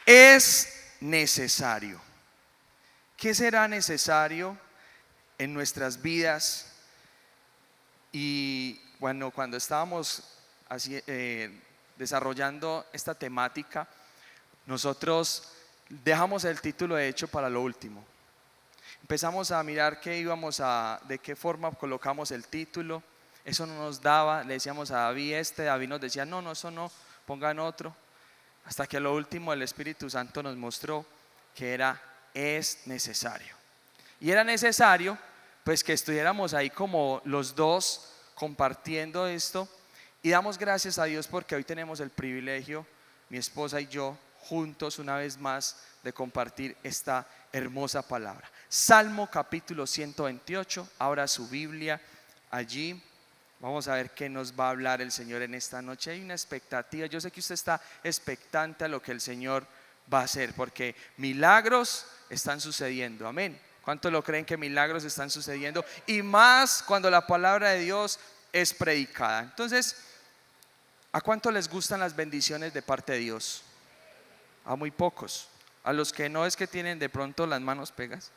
Es necesario. ¿Qué será necesario en nuestras vidas? Y bueno, cuando estábamos desarrollando esta temática, nosotros dejamos el título de hecho para lo último. Empezamos a mirar de qué forma colocamos el título. Eso no nos daba, le decíamos a David David nos decía no, eso no, pongan otro. Hasta que a lo último el Espíritu Santo nos mostró que es necesario. Y era necesario pues que estuviéramos ahí como los dos compartiendo esto. Y damos gracias a Dios porque hoy tenemos el privilegio, mi esposa y yo, juntos una vez más, de compartir esta hermosa palabra. Salmo capítulo 128, abra su Biblia allí. Vamos a ver qué nos va a hablar el Señor en esta noche. Hay una expectativa, yo sé que usted está expectante a lo que el Señor va a hacer, porque milagros están sucediendo, amén. ¿Cuántos lo creen que milagros están sucediendo? Y más cuando la palabra de Dios es predicada. Entonces, ¿a cuánto les gustan las bendiciones de parte de Dios? A muy pocos. A los que no es que tienen de pronto las manos pegas.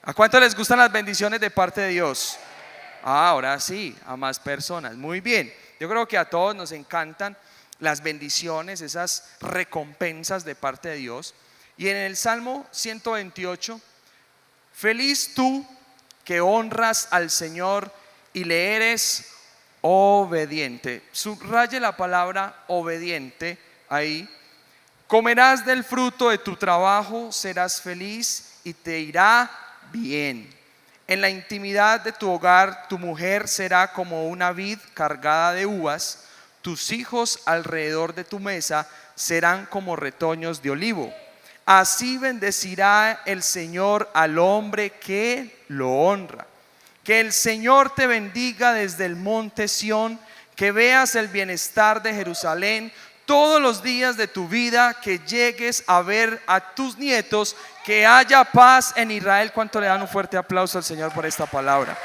¿A cuánto les gustan las bendiciones de parte de Dios? Ahora sí, a más personas. Muy bien. Yo creo que a todos nos encantan las bendiciones, esas recompensas de parte de Dios. Y en el Salmo 128, feliz tú que honras al Señor y le eres obediente. Subraye la palabra obediente ahí. Comerás del fruto de tu trabajo, serás feliz y te irá bien. En la intimidad de tu hogar, tu mujer será como una vid cargada de uvas. Tus hijos alrededor de tu mesa serán como retoños de olivo. Así bendecirá el Señor al hombre que lo honra. Que el Señor te bendiga desde el monte Sión, que veas el bienestar de Jerusalén todos los días de tu vida, que llegues a ver a tus nietos, que haya paz en Israel. ¿Cuánto le dan un fuerte aplauso al Señor por esta palabra?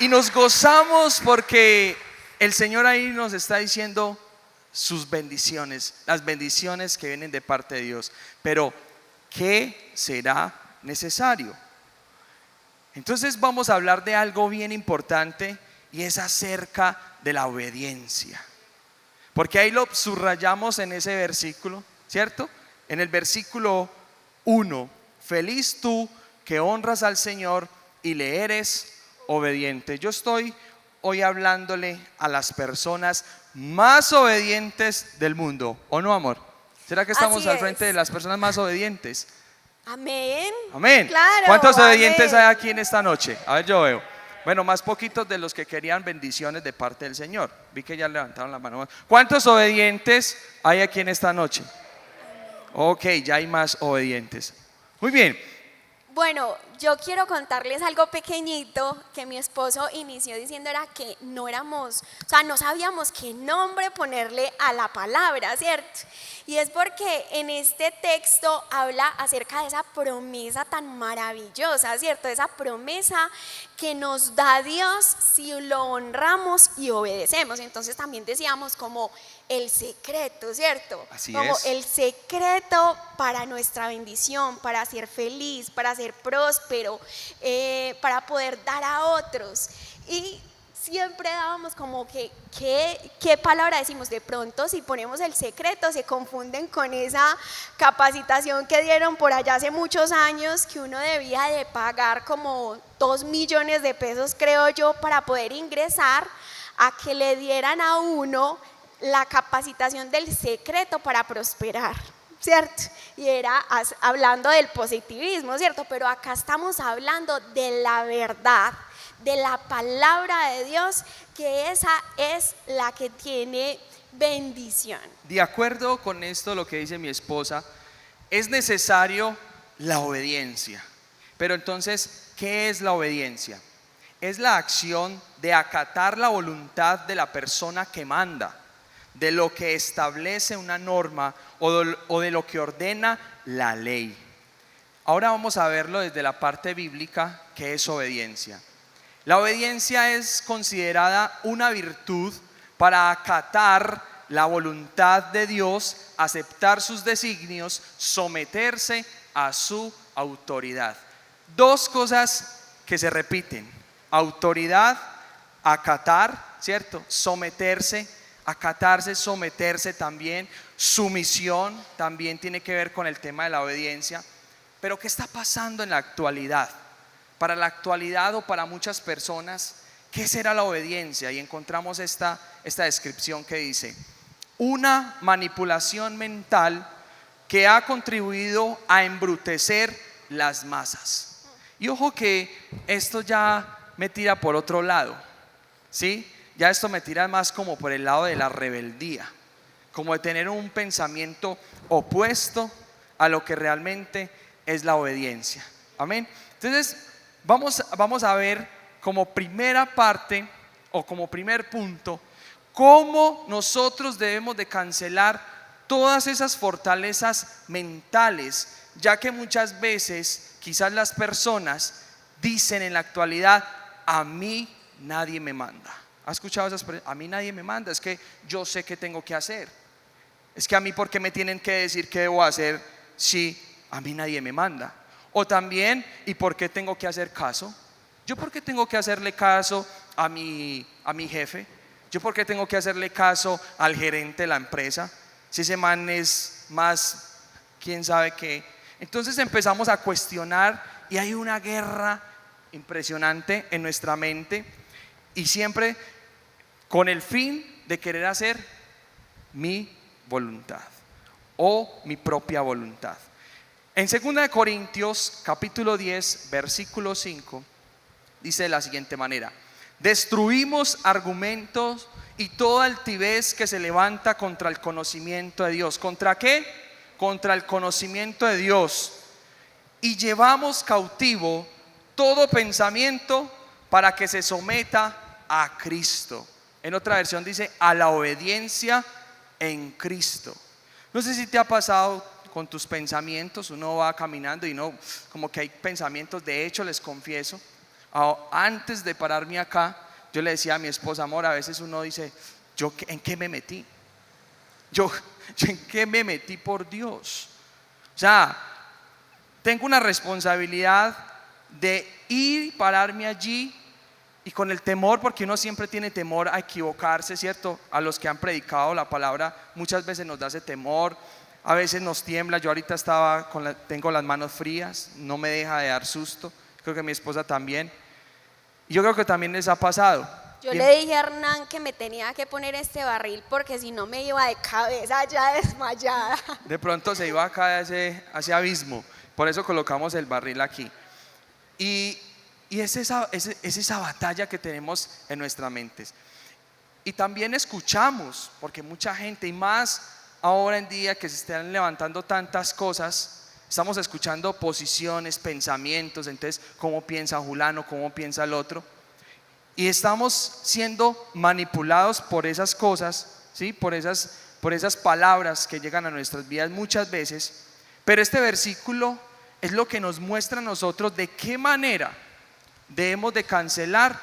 Y nos gozamos porque el Señor ahí nos está diciendo sus bendiciones, las bendiciones que vienen de parte de Dios. Pero ¿qué será necesario? Entonces vamos a hablar de algo bien importante, y es acerca de la obediencia. Porque ahí lo subrayamos en ese versículo, ¿cierto? En el versículo 1, feliz tú que honras al Señor y le eres obediente. Yo estoy hoy hablándole a las personas más obedientes del mundo, ¿o no, amor? ¿Será que estamos al frente de las personas más obedientes? Amén. Amén. Claro, ¿Cuántos obedientes amén hay aquí en esta noche? A ver, yo veo. Bueno, más poquitos de los que querían bendiciones de parte del Señor. Vi que ya levantaron la mano. ¿Cuántos obedientes hay aquí en esta noche? Ok, ya hay más obedientes. Muy bien. Bueno, yo quiero contarles algo pequeñito que mi esposo inició diciendo, era que no sabíamos qué nombre ponerle a la palabra, ¿cierto? Y es porque en este texto habla acerca de esa promesa tan maravillosa, ¿cierto? Esa promesa que nos da Dios si lo honramos y obedecemos. Entonces también decíamos como el secreto, ¿cierto? Así como es. el secreto para nuestra bendición, para ser feliz, para ser próspero, para poder dar a otros. Y siempre dábamos como ¿qué palabra decimos? De pronto si ponemos el secreto se confunden con esa capacitación que dieron por allá hace muchos años, que uno debía de pagar como 2 millones de pesos, creo yo, para poder ingresar a que le dieran a uno la capacitación del secreto para prosperar, ¿cierto? Y era hablando del positivismo, ¿cierto? Pero acá estamos hablando de la verdad, de la palabra de Dios, que esa es la que tiene bendición. De acuerdo con esto, lo que dice mi esposa, es necesario la obediencia. Pero entonces, ¿qué es la obediencia? Es la acción de acatar la voluntad de la persona que manda, de lo que establece una norma o de lo que ordena la ley. Ahora vamos a verlo desde la parte bíblica, que es obediencia. La obediencia es considerada una virtud para acatar la voluntad de Dios, aceptar sus designios, someterse a su autoridad. Dos cosas que se repiten: autoridad, acatar, ¿cierto? Someterse, acatarse, someterse también. Sumisión también tiene que ver con el tema de la obediencia. Pero ¿qué está pasando en la actualidad? Para la actualidad o para muchas personas, ¿qué será la obediencia? Y encontramos esta descripción que dice: una manipulación mental que ha contribuido a embrutecer las masas. Y ojo que esto ya me tira por otro lado, ¿sí? Ya esto me tira más como por el lado de la rebeldía, como de tener un pensamiento opuesto a lo que realmente es la obediencia. Amén. Entonces vamos a ver como primera parte o como primer punto cómo nosotros debemos de cancelar todas esas fortalezas mentales, ya que muchas veces quizás las personas dicen en la actualidad: a mí nadie me manda. ¿Has escuchado esas personas? A mí nadie me manda, es que yo sé qué tengo que hacer. Es que a mí, ¿por qué me tienen que decir qué debo hacer si a mí nadie me manda? O también, ¿y por qué tengo que hacer caso? ¿Yo por qué tengo que hacerle caso a mi jefe? ¿Yo por qué tengo que hacerle caso al gerente de la empresa? Si ese man es más, quién sabe qué. Entonces empezamos a cuestionar y hay una guerra impresionante en nuestra mente, y siempre con el fin de querer hacer mi voluntad o mi propia voluntad. En 2 Corintios capítulo 10 versículo 5 dice de la siguiente manera: destruimos argumentos y toda altivez que se levanta contra el conocimiento de Dios. ¿Contra qué? Contra el conocimiento de Dios. Y llevamos cautivo todo pensamiento para que se someta a Cristo. En otra versión dice: a la obediencia en Cristo. No sé si te ha pasado con tus pensamientos. Uno va caminando y no, como que hay pensamientos. De hecho, les confieso, antes de pararme acá, yo le decía a mi esposa: amor, a veces uno dice: ¿yo en qué me metí? ¿Yo en qué me metí, por Dios? O sea, tengo una responsabilidad de ir y pararme allí, y con el temor, porque uno siempre tiene temor a equivocarse, ¿cierto? A los que han predicado la palabra muchas veces nos da ese temor, a veces nos tiembla. Yo ahorita tengo las manos frías, no me deja de dar susto. Creo que mi esposa también. Y yo creo que también les ha pasado. Yo le dije a Hernán que me tenía que poner este barril porque si no me iba de cabeza ya desmayada. De pronto se iba acá a ese abismo. Por eso colocamos el barril aquí. Y es esa batalla que tenemos en nuestras mentes. Y también escuchamos, porque mucha gente, y más ahora en día que se están levantando tantas cosas, estamos escuchando posiciones, pensamientos. Entonces, ¿cómo piensa Julano? ¿Cómo piensa el otro? Y estamos siendo manipulados por esas cosas, ¿sí? por esas palabras que llegan a nuestras vidas muchas veces. Pero este versículo es lo que nos muestra a nosotros de qué manera debemos de cancelar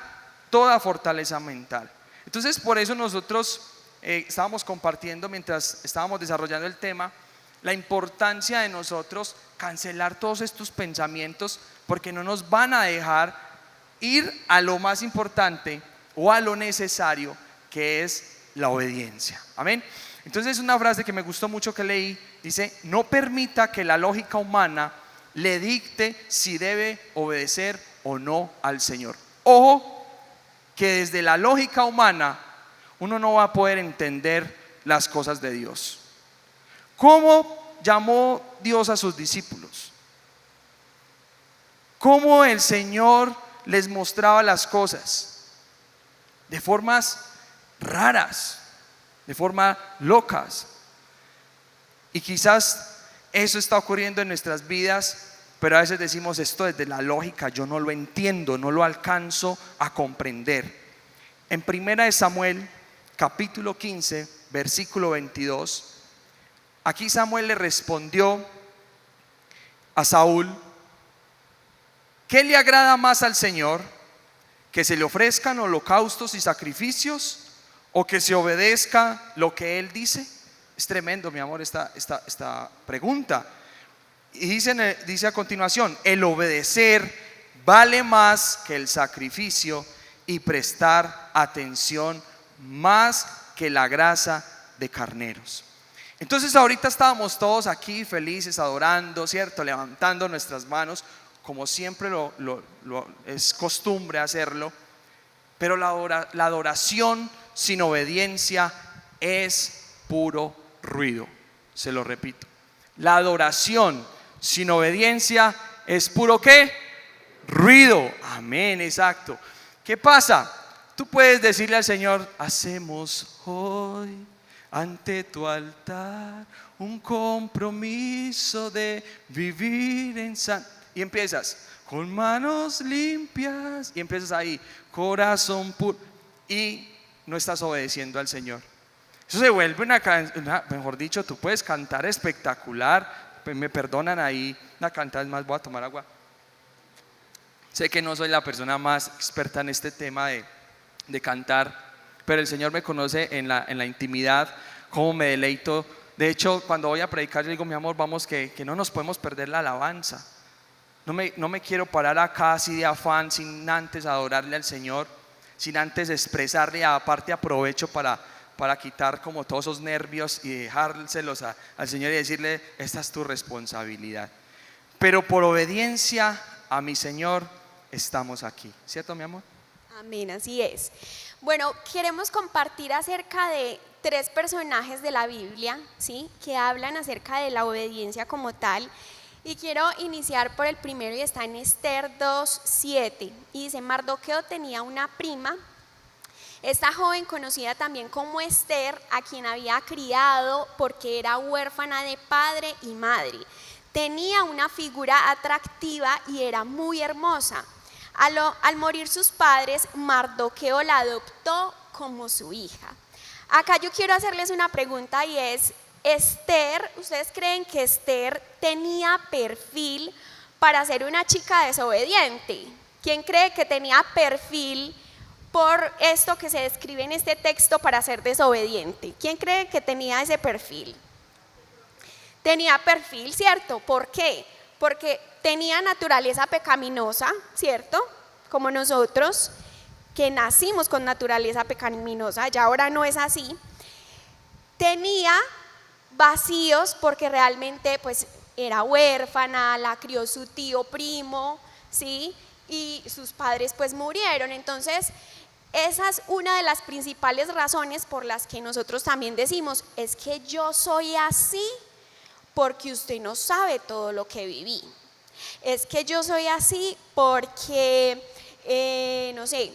toda fortaleza mental. Entonces, por eso nosotros estábamos compartiendo, mientras estábamos desarrollando el tema, la importancia de nosotros cancelar todos estos pensamientos, porque no nos van a dejar ir a lo más importante o a lo necesario, que es la obediencia. Amén. Entonces, una frase que me gustó mucho que leí dice: no permita que la lógica humana le dicte si debe obedecer o no al Señor. Ojo, que desde la lógica humana uno no va a poder entender las cosas de Dios. ¿Cómo llamó Dios a sus discípulos? ¿Cómo el Señor les mostraba las cosas? De formas raras, de formas locas. Y quizás eso está ocurriendo en nuestras vidas, pero a veces decimos: esto desde la lógica yo no lo entiendo, no lo alcanzo a comprender. En 1 Samuel capítulo 15 versículo 22, aquí Samuel le respondió a Saúl: ¿qué le agrada más al Señor? ¿Que se le ofrezcan holocaustos y sacrificios, o que se obedezca lo que Él dice? Es tremendo, mi amor, esta pregunta. Y dice a continuación, el obedecer vale más que el sacrificio y prestar atención más que la grasa de carneros. Entonces ahorita estábamos todos aquí felices, adorando, ¿cierto? Levantando nuestras manos, como siempre es costumbre hacerlo. Pero la adoración sin obediencia es puro ruido. Se lo repito. La adoración sin obediencia es puro ¿qué? Ruido. Amén, exacto. ¿Qué pasa? Tú puedes decirle al Señor, hacemos hoy ante tu altar un compromiso de vivir en santidad. Y empiezas, con manos limpias. Y empiezas ahí, corazón puro. Y no estás obedeciendo al Señor. Eso se vuelve mejor dicho, tú puedes cantar espectacular. Me perdonan ahí, la cantada es más, voy a tomar agua. Sé que no soy la persona más experta en este tema de cantar, pero el Señor me conoce en la intimidad, cómo me deleito. De hecho, cuando voy a predicar, yo digo, mi amor, vamos que no nos podemos perder la alabanza. No me quiero parar acá así de afán, sin antes adorarle al Señor, sin antes expresarle, aparte aprovecho para quitar como todos esos nervios y dejárselos al Señor y decirle, esta es tu responsabilidad. Pero por obediencia a mi Señor estamos aquí, ¿cierto, mi amor? Amén, así es. Bueno, queremos compartir acerca de 3 personajes de la Biblia, ¿sí? Que hablan acerca de la obediencia como tal. Y quiero iniciar por el primero y está en Esther 2:7. Y dice, Mardoqueo tenía una prima, esta joven conocida también como Esther, a quien había criado porque era huérfana de padre y madre. Tenía una figura atractiva y era muy hermosa. Al morir sus padres, Mardoqueo la adoptó como su hija. Acá yo quiero hacerles una pregunta y es, Esther, ¿ustedes creen que Esther tenía perfil para ser una chica desobediente? ¿Quién cree que tenía perfil por esto que se describe en este texto para ser desobediente? ¿Quién cree que tenía ese perfil? Tenía perfil, ¿cierto? ¿Por qué? Porque tenía naturaleza pecaminosa, ¿cierto? Como nosotros, que nacimos con naturaleza pecaminosa, ya ahora no es así. Tenía vacíos porque realmente pues era huérfana, la crió su tío primo, ¿sí? Y sus padres pues murieron. Entonces esa es una de las principales razones por las que nosotros también decimos, es que yo soy así porque usted no sabe todo lo que viví. Es que yo soy así porque, no sé,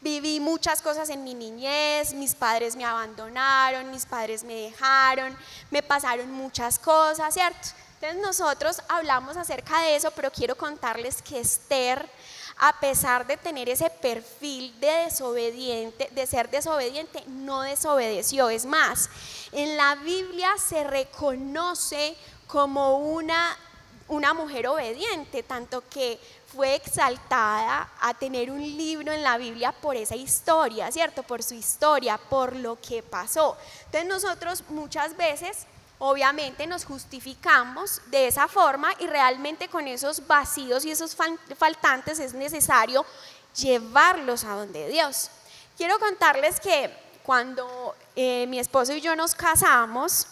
viví muchas cosas en mi niñez, mis padres me abandonaron, mis padres me dejaron, me pasaron muchas cosas, ¿cierto? Entonces nosotros hablamos acerca de eso, pero quiero contarles que Esther, a pesar de tener ese perfil de desobediente, de ser desobediente, no desobedeció. Es más, en la Biblia se reconoce como una mujer obediente, tanto que fue exaltada a tener un libro en la Biblia por esa historia, ¿cierto? Por su historia, por lo que pasó. Entonces nosotros muchas veces, obviamente, nos justificamos de esa forma y realmente con esos vacíos y esos faltantes es necesario llevarlos a donde Dios. Quiero contarles que cuando mi esposo y yo nos casamos,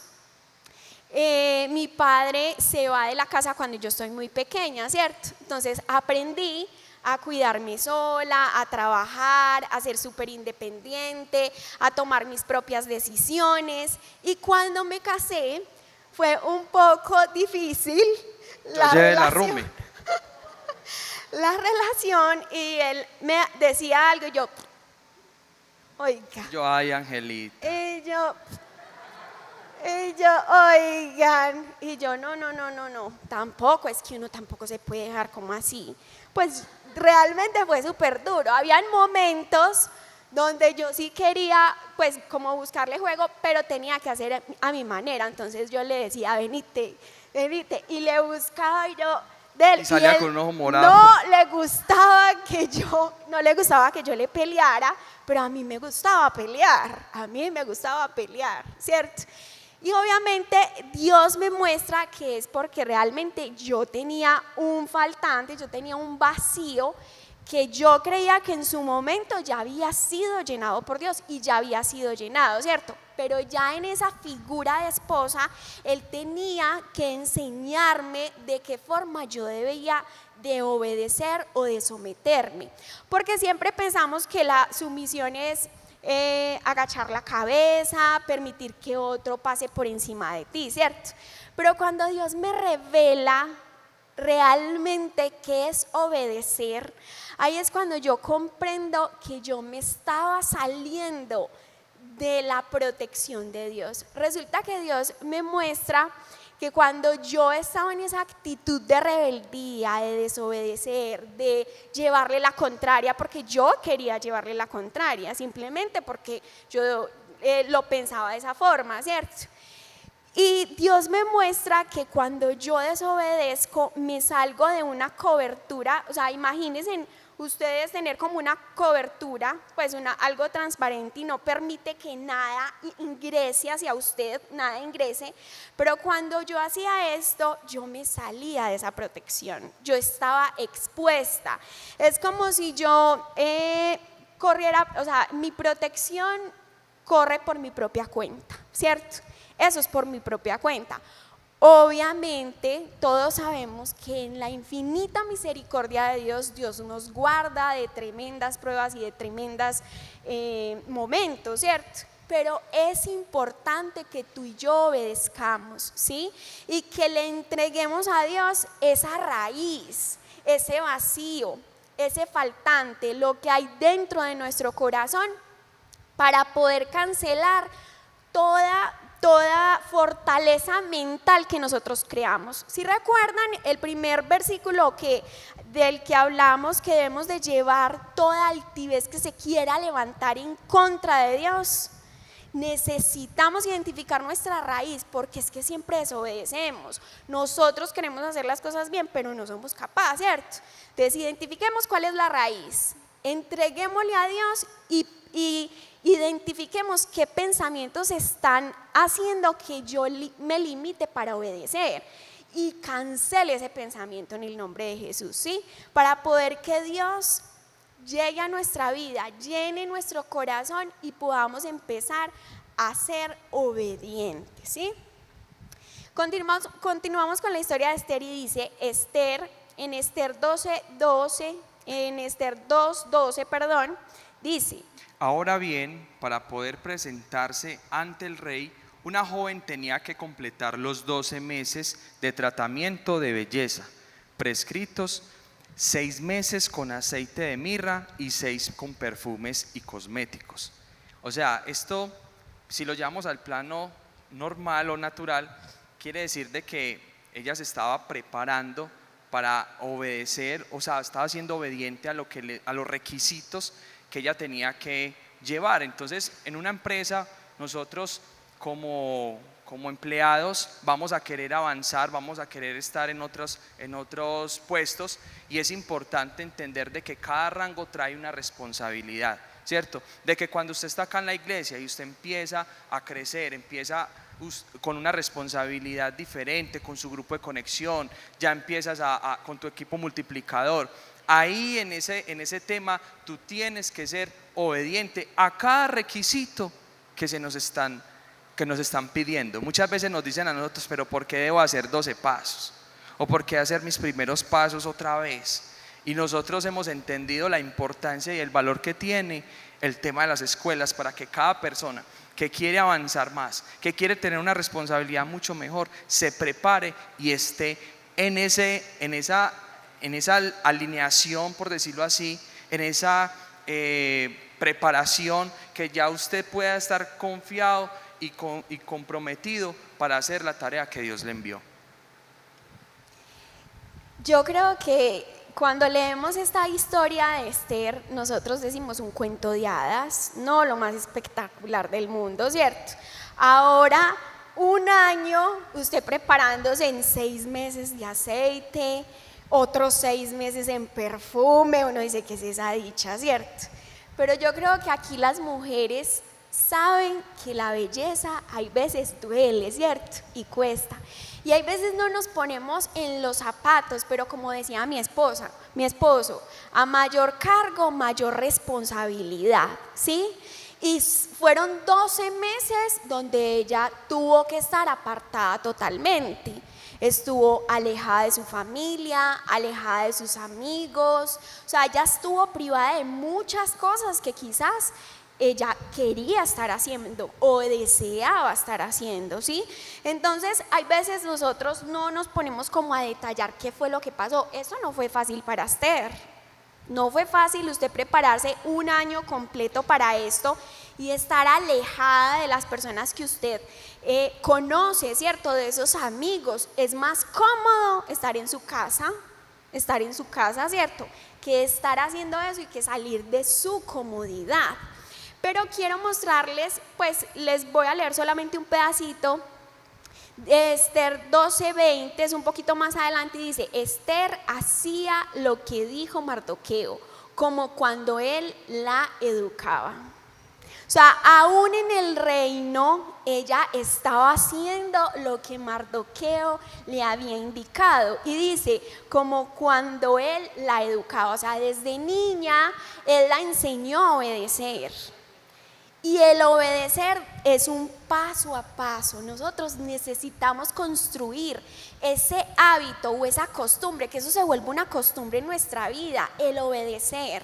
mi padre se va de la casa cuando yo estoy muy pequeña, ¿cierto? Entonces aprendí a cuidarme sola, a trabajar, a ser súper independiente, a tomar mis propias decisiones. Y cuando me casé fue un poco difícil la relación y él me decía algo y yo, oiga. Ay, Angelita. Y yo, oigan, y yo, no, tampoco, es que uno tampoco se puede dejar como así. Pues realmente fue súper duro. Habían momentos donde yo sí quería, pues, como buscarle juego, pero tenía que hacer a mi manera. Entonces yo le decía, venite, y le buscaba y yo, y salía con un ojo morado. No le gustaba que yo le peleara, pero a mí me gustaba pelear, ¿cierto? Y obviamente Dios me muestra que es porque realmente yo tenía un faltante, yo tenía un vacío que yo creía que en su momento ya había sido llenado por Dios y ya había sido llenado, ¿cierto? Pero ya en esa figura de esposa, Él tenía que enseñarme de qué forma yo debía de obedecer o de someterme, porque siempre pensamos que la sumisión es agachar la cabeza, permitir que otro pase por encima de ti, ¿cierto? Pero cuando Dios me revela realmente qué es obedecer, ahí es cuando yo comprendo que yo me estaba saliendo de la protección de Dios. Resulta que Dios me muestra que cuando yo estaba en esa actitud de rebeldía, de desobedecer, de llevarle la contraria, porque yo quería llevarle la contraria, simplemente porque yo lo pensaba de esa forma, ¿cierto? Y Dios me muestra que cuando yo desobedezco, me salgo de una cobertura, o sea, imagínense ustedes tener como una cobertura, pues algo transparente y no permite que nada ingrese hacia usted, nada ingrese, pero cuando yo hacía esto, yo me salía de esa protección, yo estaba expuesta, es como si yo corriera, o sea, mi protección corre por mi propia cuenta, ¿cierto? Eso es por mi propia cuenta. Obviamente todos sabemos que en la infinita misericordia de Dios, Dios nos guarda de tremendas pruebas y de tremendos momentos, ¿cierto? Pero es importante que tú y yo obedezcamos, ¿sí? Y que le entreguemos a Dios esa raíz, ese vacío, ese faltante, lo que hay dentro de nuestro corazón, para poder cancelar toda fortaleza mental que nosotros creamos. Si recuerdan el primer versículo del que hablamos, que debemos de llevar toda altivez que se quiera levantar en contra de Dios, necesitamos identificar nuestra raíz, porque es que siempre desobedecemos. Nosotros queremos hacer las cosas bien, pero no somos capaces, ¿cierto? Entonces identifiquemos cuál es la raíz, entreguémosle a Dios y identifiquemos qué pensamientos están haciendo que yo me limite para obedecer, y cancele ese pensamiento en el nombre de Jesús, ¿sí? Para poder que Dios llegue a nuestra vida, llene nuestro corazón y podamos empezar a ser obedientes, ¿sí? Continuamos con la historia de Esther, y dice Esther, en Esther 2:12, dice: Ahora bien, para poder presentarse ante el rey, una joven tenía que completar los 12 meses de tratamiento de belleza prescritos, 6 meses con aceite de mirra y 6 con perfumes y cosméticos. O sea, esto, si lo llevamos al plano normal o natural, quiere decir de que ella se estaba preparando para obedecer, o sea, estaba siendo obediente a los requisitos que ella tenía que llevar. Entonces, en una empresa, nosotros como empleados vamos a querer avanzar, vamos a querer estar en otros puestos, y es importante entender de que cada rango trae una responsabilidad, ¿cierto? De que cuando usted está acá en la iglesia y usted empieza a crecer, empieza con una responsabilidad diferente, con su grupo de conexión, ya empiezas con tu equipo multiplicador. Ahí en ese tema tú tienes que ser obediente a cada requisito que nos están pidiendo. Muchas veces nos dicen a nosotros: pero ¿por qué debo hacer 12 pasos? ¿O por qué hacer mis primeros pasos otra vez? Y nosotros hemos entendido la importancia y el valor que tiene el tema de las escuelas, para que cada persona que quiere avanzar más, que quiere tener una responsabilidad mucho mejor, se prepare y esté en esa alineación, por decirlo así, en esa preparación, que ya usted pueda estar confiado y comprometido para hacer la tarea que Dios le envió. Yo creo que cuando leemos esta historia de Esther, nosotros decimos un cuento de hadas, no lo más espectacular del mundo, ¿cierto? Ahora, un año usted preparándose en 6 meses de aceite, otros 6 meses en perfume, uno dice: ¿qué es esa dicha, cierto? pero yo creo que aquí las mujeres saben que la belleza hay veces duele, ¿cierto? Y cuesta. Y hay veces no nos ponemos en los zapatos, pero como decía mi esposo, a mayor cargo, mayor responsabilidad, ¿sí? Y fueron 12 meses donde ella tuvo que estar apartada totalmente. Estuvo alejada de su familia, alejada de sus amigos, o sea, ella estuvo privada de muchas cosas que quizás ella quería estar haciendo o deseaba estar haciendo, ¿sí? Entonces, hay veces nosotros no nos ponemos como a detallar qué fue lo que pasó. Eso no fue fácil para Esther. No fue fácil usted prepararse un año completo para esto y estar alejada de las personas que usted conoce, ¿cierto? De esos amigos. Es más cómodo estar en su casa, ¿cierto? Que estar haciendo eso y que salir de su comodidad. Pero quiero mostrarles, pues les voy a leer solamente un pedacito de Esther 12:20, es un poquito más adelante y dice: Esther hacía lo que dijo Mardoqueo, como cuando él la educaba. O sea, aún en el reino ella estaba haciendo lo que Mardoqueo le había indicado, y dice, como cuando él la educaba, o sea, desde niña él la enseñó a obedecer. Y el obedecer es un paso a paso. Nosotros necesitamos construir ese hábito o esa costumbre, que eso se vuelva una costumbre en nuestra vida, el obedecer.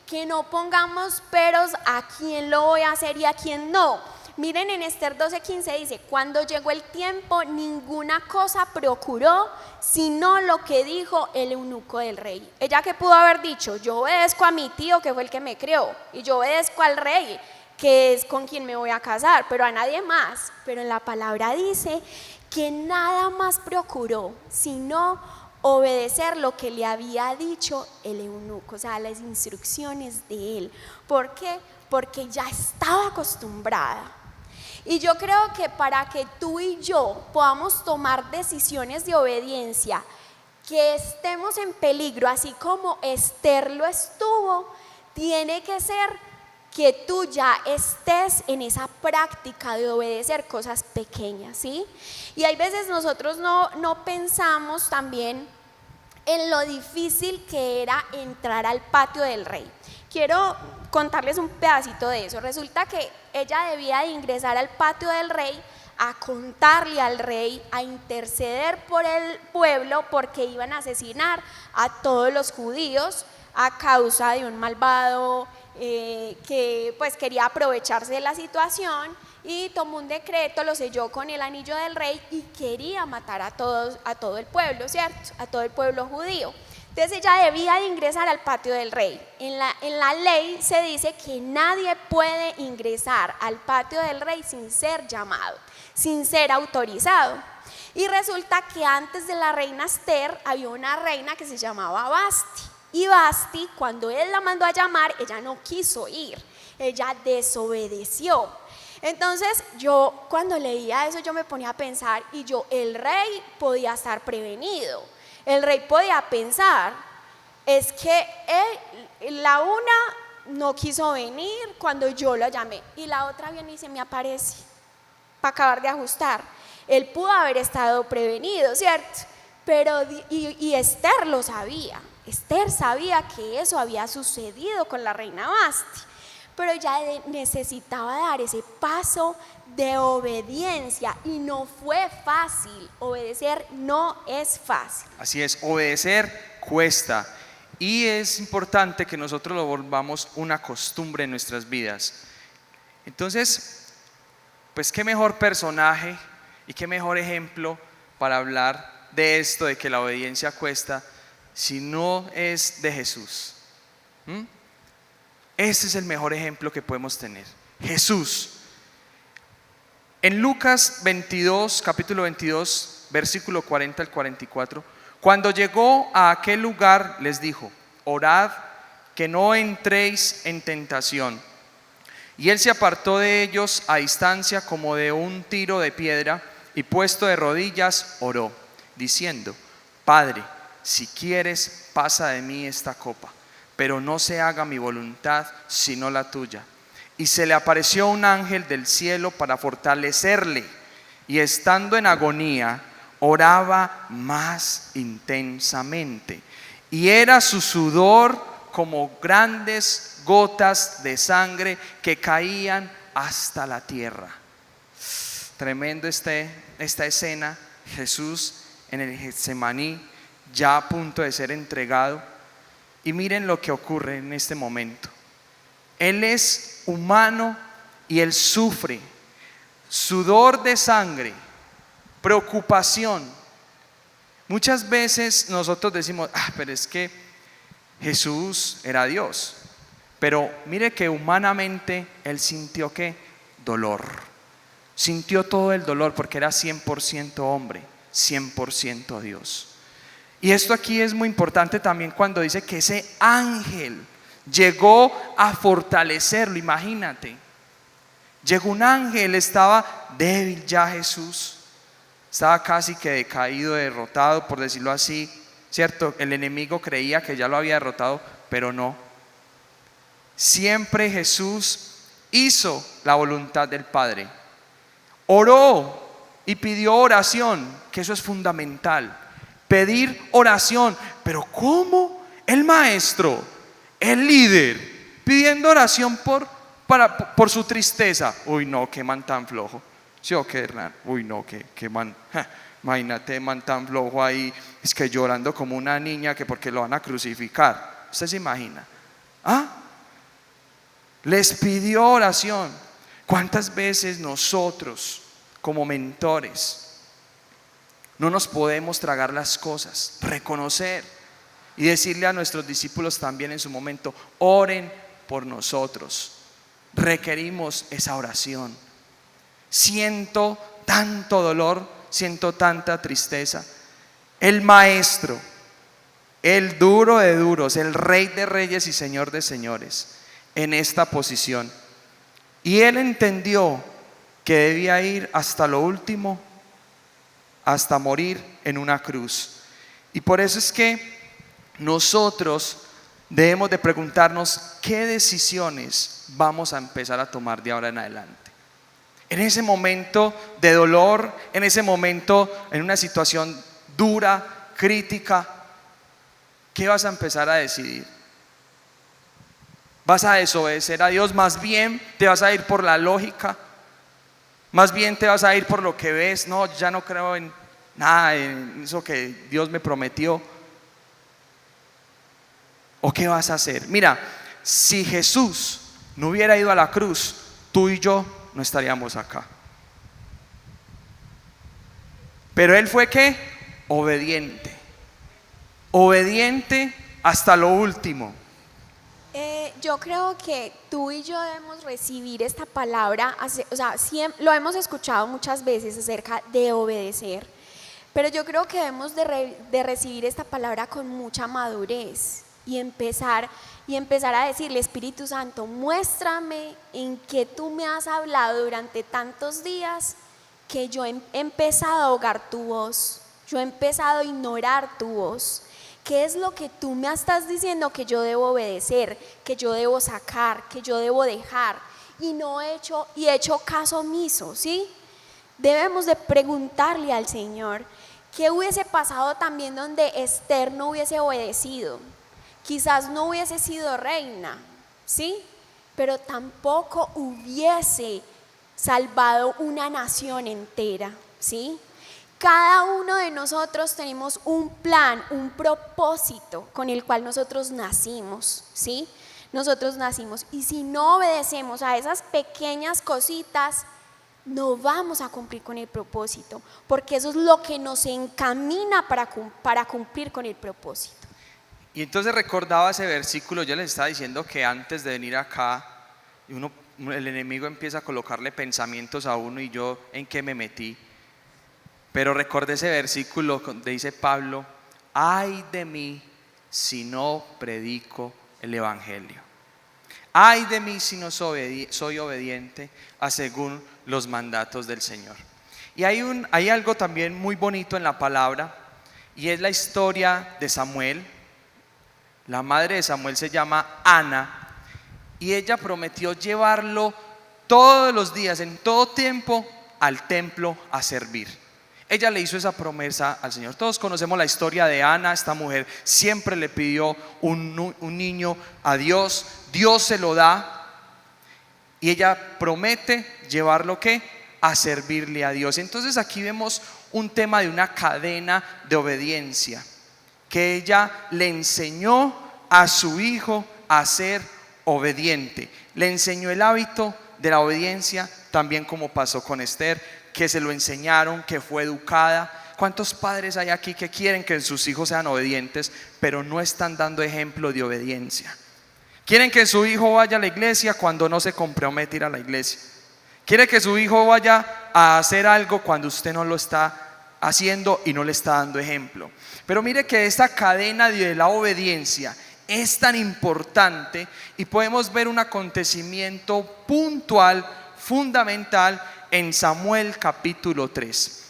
Que no pongamos peros a quién lo voy a hacer y a quién no. Miren, en Esther 12:15 dice: cuando llegó el tiempo, ninguna cosa procuró sino lo que dijo el eunuco del rey. Ella, que pudo haber dicho: yo obedezco a mi tío, que fue el que me crió, y yo obedezco al rey, que es con quien me voy a casar, pero a nadie más. Pero en la palabra dice que nada más procuró sino obedecer lo que le había dicho el eunuco, o sea, las instrucciones de él. ¿Por qué? Porque ya estaba acostumbrada. Y yo creo que para que tú y yo podamos tomar decisiones de obediencia, que estemos en peligro, así como Esther lo estuvo, tiene que ser que tú ya estés en esa práctica de obedecer cosas pequeñas, ¿sí? Y hay veces nosotros no pensamos también en lo difícil que era entrar al patio del rey. Quiero contarles un pedacito de eso. Resulta que ella debía de ingresar al patio del rey a contarle al rey, a interceder por el pueblo, porque iban a asesinar a todos los judíos a causa de un malvado que pues quería aprovecharse de la situación, y tomó un decreto, lo selló con el anillo del rey y quería matar a todo el pueblo, ¿cierto? A todo el pueblo judío. Entonces ella debía de ingresar al patio del rey. En la ley se dice que nadie puede ingresar al patio del rey sin ser llamado, sin ser autorizado. Y resulta que antes de la reina Esther había una reina que se llamaba Vasti. Y Vasti, cuando él la mandó a llamar, ella no quiso ir, ella desobedeció. Entonces yo, cuando leía eso, yo me ponía a pensar, y el rey podía estar prevenido. El rey podía pensar, es que la una no quiso venir cuando yo la llamé, y la otra viene y se me aparece para acabar de ajustar. Él pudo haber estado prevenido, ¿cierto? Pero y Esther lo sabía. Esther sabía que eso había sucedido con la reina Vasti, pero ella necesitaba dar ese paso de obediencia, y no fue fácil. Obedecer no es fácil. Así es, obedecer cuesta, y es importante que nosotros lo volvamos una costumbre en nuestras vidas. Entonces, pues qué mejor personaje y qué mejor ejemplo para hablar de esto, de que la obediencia cuesta, si no es de Jesús. Ese es el mejor ejemplo que podemos tener, Jesús. En Lucas 22, capítulo 22, versículo 40 al 44, cuando llegó a aquel lugar les dijo: orad que no entréis en tentación. Y él se apartó de ellos a distancia como de un tiro de piedra, y puesto de rodillas oró, diciendo: Padre, si quieres, pasa de mí esta copa, pero no se haga mi voluntad sino la tuya. Y se le apareció un ángel del cielo para fortalecerle, y estando en agonía, oraba más intensamente, y era su sudor como grandes gotas de sangre que caían hasta la tierra. Tremendo esta escena, Jesús en el Getsemaní, ya a punto de ser entregado. Y miren lo que ocurre en este momento. Él es humano y él sufre sudor de sangre, preocupación. Muchas veces nosotros decimos, pero es que Jesús era Dios. Pero mire que humanamente él sintió ¿qué? Dolor. Sintió todo el dolor porque era 100% hombre, 100% Dios. Y esto aquí es muy importante también cuando dice que ese ángel llegó a fortalecerlo. Imagínate, llegó un ángel, estaba débil ya Jesús, estaba casi que decaído, derrotado, por decirlo así, ¿cierto? El enemigo creía que ya lo había derrotado, pero no. Siempre Jesús hizo la voluntad del Padre. Oró y pidió oración, que eso es fundamental. Pedir oración. Pero ¿cómo? El maestro, el líder, pidiendo oración por su tristeza. Uy, no, qué man tan flojo. ¿Sí o qué, Hernán? Uy, no, qué man. Imagínate, man tan flojo ahí, es que llorando como una niña que porque lo van a crucificar. ¿Usted se imagina? Les pidió oración. ¿Cuántas veces nosotros, como mentores, no nos podemos tragar las cosas, reconocer y decirle a nuestros discípulos también en su momento, oren por nosotros? Requerimos esa oración. Siento tanto dolor, siento tanta tristeza. El maestro, el duro de duros, el rey de reyes y señor de señores, en esta posición. Y él entendió que debía ir hasta lo último, hasta morir en una cruz. Y por eso es que nosotros debemos de preguntarnos qué decisiones vamos a empezar a tomar de ahora en adelante. En ese momento de dolor, en ese momento, en una situación dura, crítica, ¿qué vas a empezar a decidir? ¿Vas a desobedecer a Dios? Más bien te vas a ir por la lógica. Más bien te vas a ir por lo que ves. No, ya no creo en nada, en eso que Dios me prometió. ¿O qué vas a hacer? Mira, si Jesús no hubiera ido a la cruz, tú y yo no estaríamos acá. Pero Él fue ¿qué? Obediente. Obediente hasta lo último. Yo creo que tú y yo debemos recibir esta palabra, o sea, lo hemos escuchado muchas veces acerca de obedecer, pero yo creo que debemos de recibir esta palabra con mucha madurez y empezar a decirle, Espíritu Santo, muéstrame en qué tú me has hablado durante tantos días que yo he empezado a ahogar tu voz, yo he empezado a ignorar tu voz. ¿Qué es lo que tú me estás diciendo que yo debo obedecer, que yo debo sacar, que yo debo dejar? Y no he hecho caso omiso, ¿sí? Debemos de preguntarle al Señor, ¿qué hubiese pasado también donde Esther no hubiese obedecido? Quizás no hubiese sido reina, ¿sí? Pero tampoco hubiese salvado una nación entera, ¿sí? Cada uno de nosotros tenemos un plan, un propósito con el cual nosotros nacimos, ¿sí? Nosotros nacimos, y si no obedecemos a esas pequeñas cositas, no vamos a cumplir con el propósito, porque eso es lo que nos encamina para cumplir con el propósito. Y entonces recordaba ese versículo. Yo les estaba diciendo que antes de venir acá, el enemigo empieza a colocarle pensamientos a uno, y yo ¿en qué me metí? Pero recordé ese versículo donde dice Pablo, ay de mí si no predico el evangelio. Ay de mí si no soy obediente a según los mandatos del Señor. Y hay algo también muy bonito en la palabra, y es la historia de Samuel. La madre de Samuel se llama Ana y ella prometió llevarlo todos los días, en todo tiempo, al templo a servir. Ella le hizo esa promesa al Señor. Todos conocemos la historia de Ana. Esta mujer siempre le pidió un niño a Dios. Dios se lo da y ella promete llevarlo ¿qué? A servirle a Dios. Entonces aquí vemos un tema de una cadena de obediencia, que ella le enseñó a su hijo a ser obediente. Le enseñó el hábito de la obediencia, también como pasó con Esther, que se lo enseñaron, que fue educada. ¿Cuántos padres hay aquí que quieren que sus hijos sean obedientes, pero no están dando ejemplo de obediencia? Quieren que su hijo vaya a la iglesia cuando no se compromete a ir a la iglesia. Quiere que su hijo vaya a hacer algo cuando usted no lo está haciendo y no le está dando ejemplo. Pero mire que esta cadena de la obediencia es tan importante y podemos ver un acontecimiento puntual, fundamental en Samuel capítulo 3.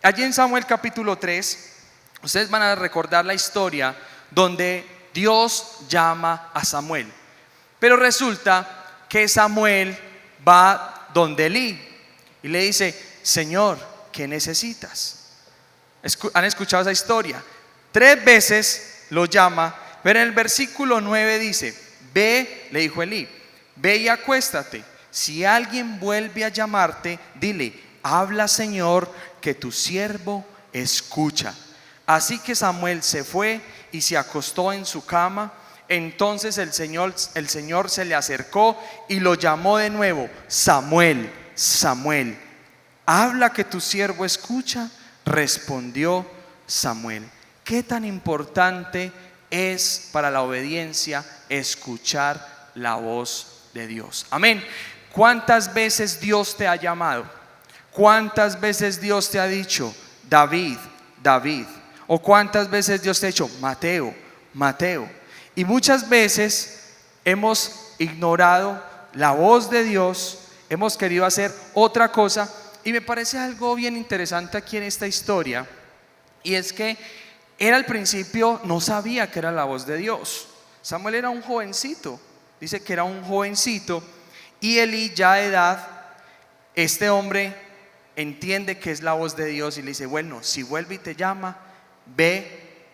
Allí en Samuel capítulo 3, ustedes van a recordar la historia donde Dios llama a Samuel. Pero resulta que Samuel va donde Elí y le dice: Señor, ¿qué necesitas? ¿Han escuchado esa historia? 3 veces lo llama, pero en el versículo 9 dice: ve, le dijo Elí, ve y acuéstate. Si alguien vuelve a llamarte, dile: habla, Señor, que tu siervo escucha. Así que Samuel se fue y se acostó en su cama. Entonces el Señor se le acercó y lo llamó de nuevo: Samuel, Samuel. Habla, que tu siervo escucha, respondió Samuel. ¿Qué tan importante es para la obediencia escuchar la voz de Dios? Amén. ¿Cuántas veces Dios te ha llamado? ¿Cuántas veces Dios te ha dicho: David, David? ¿O cuántas veces Dios te ha dicho: Mateo, Mateo? Y muchas veces hemos ignorado la voz de Dios, hemos querido hacer otra cosa. Y me parece algo bien interesante aquí en esta historia, y es que él al principio no sabía que era la voz de Dios. Samuel era un jovencito, dice que era un jovencito, y Elí, ya de edad, este hombre entiende que es la voz de Dios y le dice: bueno, si vuelve y te llama, ve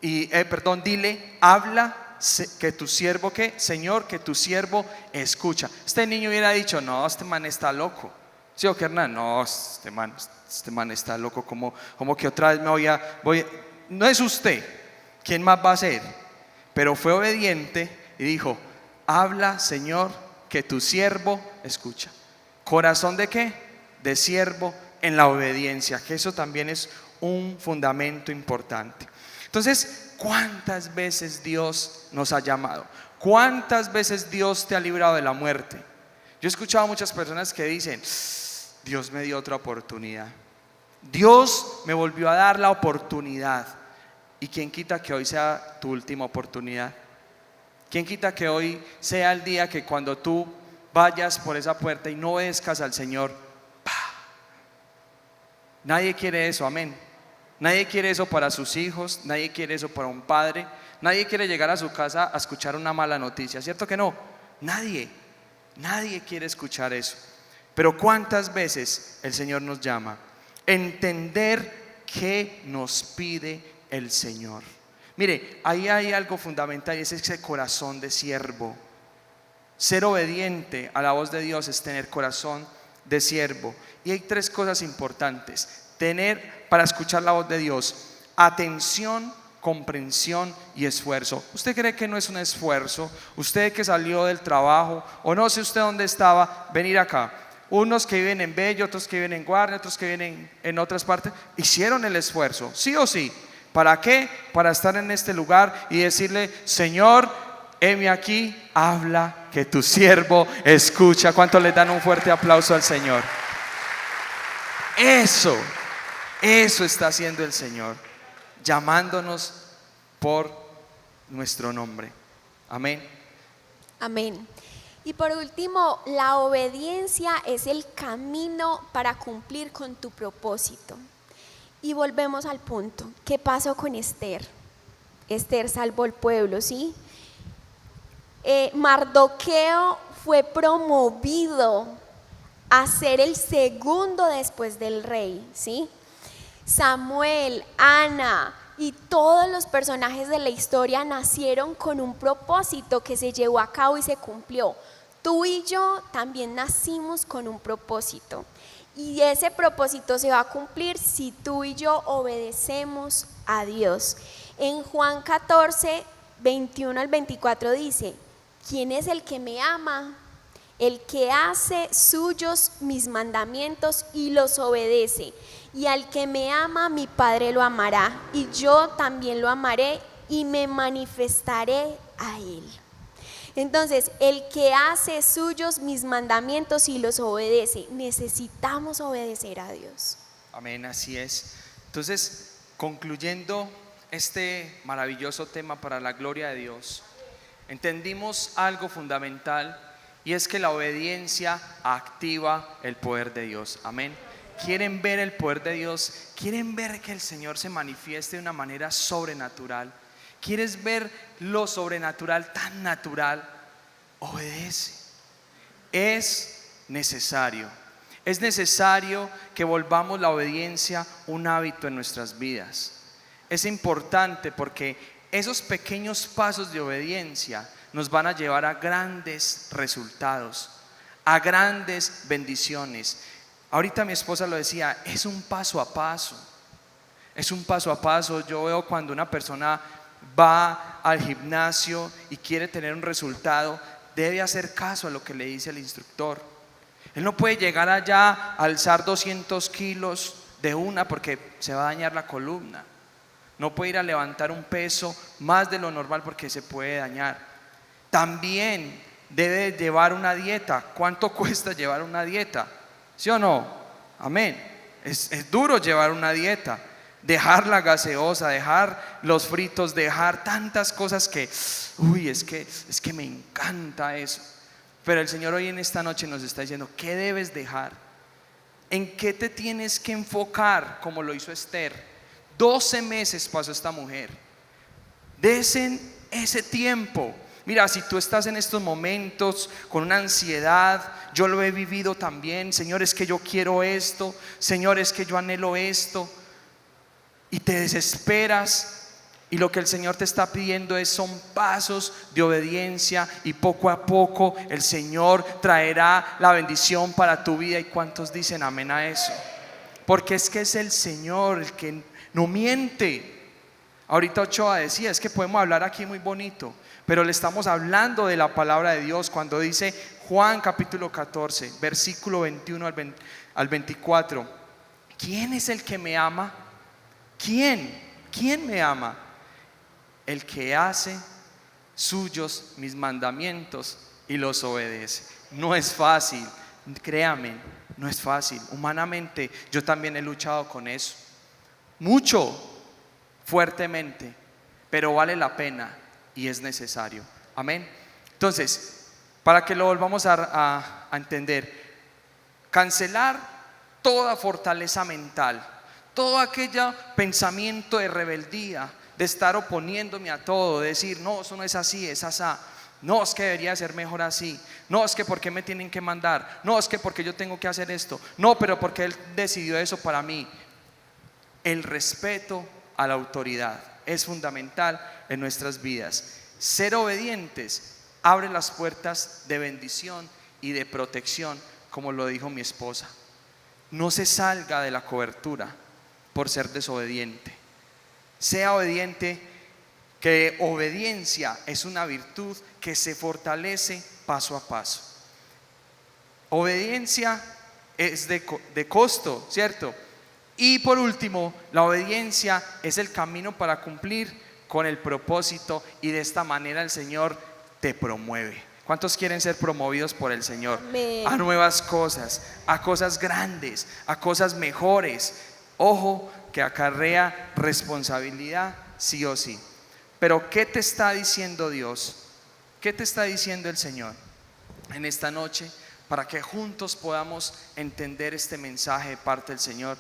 y dile: habla, que tu siervo, ¿qué? Señor, que tu siervo escucha. Este niño hubiera dicho: no, este man está loco. ¿Sí o qué, Hernán? No, este man está loco. Como que otra vez me voy a... No es usted, ¿quién más va a ser? Pero fue obediente y dijo: habla, Señor, que tu siervo escucha. ¿Corazón de qué? De siervo en la obediencia, que eso también es un fundamento importante. Entonces, ¿cuántas veces Dios nos ha llamado? ¿Cuántas veces Dios te ha librado de la muerte? Yo he escuchado a muchas personas que dicen: Dios me dio otra oportunidad, Dios me volvió a dar la oportunidad. ¿Y quién quita que hoy sea tu última oportunidad? ¿Quién quita que hoy sea el día que cuando tú vayas por esa puerta y no obedezcas al Señor, ¡pah! Nadie quiere eso, amén. Nadie quiere eso para sus hijos, nadie quiere eso para un padre, nadie quiere llegar a su casa a escuchar una mala noticia, ¿cierto que no? Nadie quiere escuchar eso. Pero ¿cuántas veces el Señor nos llama? Entender qué nos pide el Señor. Mire, ahí hay algo fundamental, y es ese corazón de siervo. Ser obediente a la voz de Dios es tener corazón de siervo. Y hay 3 cosas importantes: tener, para escuchar la voz de Dios, atención, comprensión y esfuerzo. ¿Usted cree que no es un esfuerzo? Usted que salió del trabajo, o no sé usted dónde estaba, venir acá. Unos que viven en Bello, otros que viven en Guardia, otros que viven en otras partes, hicieron el esfuerzo, sí o sí. ¿Para qué? Para estar en este lugar y decirle: Señor, heme aquí, habla, que tu siervo escucha. ¿Cuánto le dan un fuerte aplauso al Señor? Eso está haciendo el Señor, llamándonos por nuestro nombre. Amén. Amén. Y por último, la obediencia es el camino para cumplir con tu propósito. Y volvemos al punto: ¿qué pasó con Esther? Esther salvó el pueblo, ¿sí? Mardoqueo fue promovido a ser el segundo después del rey, ¿sí? Samuel, Ana y todos los personajes de la historia nacieron con un propósito que se llevó a cabo y se cumplió. Tú y yo también nacimos con un propósito y ese propósito se va a cumplir si tú y yo obedecemos a Dios. En Juan 14, 21 al 24 dice: ¿quién es el que me ama? El que hace suyos mis mandamientos y los obedece. Y al que me ama, mi Padre lo amará, y yo también lo amaré y me manifestaré a él. Entonces, el que hace suyos mis mandamientos y los obedece, necesitamos obedecer a Dios. Amén, así es. Entonces, concluyendo este maravilloso tema para la gloria de Dios, entendimos algo fundamental, y es que la obediencia activa el poder de Dios. Amén. ¿Quieren ver el poder de Dios? ¿Quieren ver que el Señor se manifieste de una manera sobrenatural? ¿Quieres ver lo sobrenatural tan natural? Obedece. Es necesario que volvamos la obediencia un hábito en nuestras vidas. Es importante porque esos pequeños pasos de obediencia nos van a llevar a grandes resultados, a grandes bendiciones. Ahorita mi esposa lo decía, es un paso a paso. Es un paso a paso. Yo veo cuando una persona va al gimnasio y quiere tener un resultado, debe hacer caso a lo que le dice el instructor. Él no puede llegar allá a alzar 200 kilos de una porque se va a dañar la columna. No puede ir a levantar un peso más de lo normal porque se puede dañar. También debe llevar una dieta. ¿Cuánto cuesta llevar una dieta? ¿Sí o no? Amén. Es duro llevar una dieta. Dejar la gaseosa, dejar los fritos, dejar tantas cosas que, es que me encanta eso. Pero el Señor hoy en esta noche nos está diciendo, ¿qué debes dejar? ¿En qué te tienes que enfocar como lo hizo Esther? 12 meses pasó esta mujer. Desen ese tiempo. Mira, si tú estás en estos momentos con una ansiedad, yo lo he vivido también. Señor, es que yo quiero esto. Señor, es que yo anhelo esto. Y te desesperas. Y lo que el Señor te está pidiendo son pasos de obediencia. Y poco a poco el Señor traerá la bendición para tu vida. ¿Y cuántos dicen amén a eso? Porque es que es el Señor el que no miente. Ahorita Ochoa decía, es que podemos hablar aquí muy bonito, pero le estamos hablando de la palabra de Dios cuando dice Juan capítulo 14, versículo 21 al 24. ¿Quién es el que me ama? ¿Quién me ama? El que hace suyos mis mandamientos y los obedece. No es fácil, créame, no es fácil. Humanamente yo también he luchado con eso, mucho, fuertemente, pero vale la pena y es necesario. Amén. Entonces, para que lo volvamos a entender, cancelar toda fortaleza mental, todo aquel pensamiento de rebeldía, de estar oponiéndome a todo, de decir, no, eso no es así, es asá. No, es que debería ser mejor así. No, es que ¿por qué me tienen que mandar? No, es que porque yo tengo que hacer esto. No, pero porque Él decidió eso para mí. El respeto a la autoridad es fundamental en nuestras vidas. Ser obedientes abre las puertas de bendición y de protección, como lo dijo mi esposa. No se salga de la cobertura por ser desobediente. Sea obediente, que obediencia es una virtud que se fortalece paso a paso. Obediencia es de costo, ¿cierto? Y por último, la obediencia es el camino para cumplir con el propósito, y de esta manera el Señor te promueve. ¿Cuántos quieren ser promovidos por el Señor? Amén. A nuevas cosas, a cosas grandes, a cosas mejores. Ojo, que acarrea responsabilidad sí o sí. Pero ¿qué te está diciendo Dios? ¿Qué te está diciendo el Señor en esta noche para que juntos podamos entender este mensaje de parte del Señor?